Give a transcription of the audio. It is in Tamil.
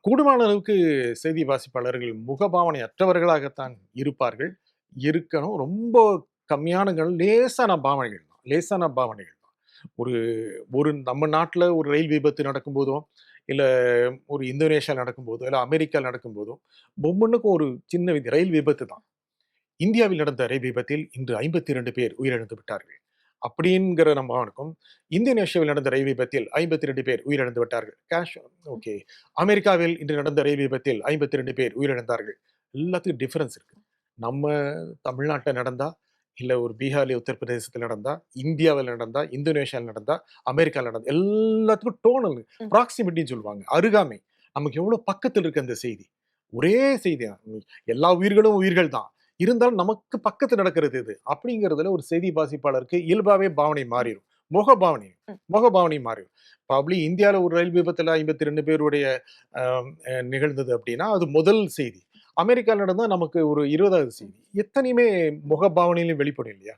கூடுமான அளவுக்கு செய்தி வாசிப்பாளர்கள் முகபாவனை அற்றவர்களாகத்தான் இருப்பார்கள். இருக்கணும். ரொம்ப கம்மியானங்கள் லேசான பாவனைகள் தான். லேசான பாவனைகள் தான். ஒரு ஒரு நம்ம நாட்ல ஒரு ரயில் விபத்து நடக்கும்போதோ, இல்ல ஒரு இந்தோனேஷியால நடக்கும்போதோ, இல்ல அமெரிக்கால நடக்கும்போதோ, ஒவ்வொன்னுக்கும் ஒரு சின்ன ரயில் விபத்து தான். இந்தியாவில் நடந்த ரயில் விபத்தில் இன்று 52 பேர் உயிரிழந்து விட்டார்கள். அப்படிங்கிற நம்ம அவனுக்கும், இந்தோனேஷியாவில் நடந்த ரயில் விபத்தில் 52 பேர் உயிரிழந்து விட்டார்கள். ஓகே. அமெரிக்காவில் இன்று நடந்த ரயில் விபத்தில் 52 பேர் உயிரிழந்தார்கள். எல்லாத்துக்கும் டிஃபரன்ஸ் இருக்கு. நம்ம தமிழ்நாட்டுல நடந்தா, இல்ல ஒரு பீகார்ல, உத்தரப்பிரதேசத்துல நடந்தா, இந்தியாவுல நடந்தா, இந்தோனேஷியால நடந்தா, அமெரிக்கால நடந்தா, எல்லாத்துக்கும் டோனல் ம். ப்ராக்ஸிமிட்டின்னு சொல்லுவாங்க. அருகாமை. நமக்கு எவ்வளோ பக்கத்துல இருக்கு அந்த செய்தி. ஒரே செய்தி தான். எல்லா உயிர்களும் உயிர்கள் தான். இருந்தாலும் நமக்கு பக்கத்துல நடக்கிறது எது? அப்படிங்கிறதுல ஒரு செய்தி வாசிப்பாளருக்கு இயல்பாவே பாவனை ம். மாறிரும். முகபாவனை ம். முகபாவனை மாறிரும். ப்ராபப்ளி இந்தியால ஒரு ரயில் விபத்துல 52 பேருடைய அ நிகழ்ந்தது அப்படின்னா, அது முதல் செய்தி. அமெரிக்கால நடந்தா நமக்கு ஒரு 20வது செய்தி. எத்தனையுமே முகபாவனையிலும் வெளிப்படும் இல்லையா?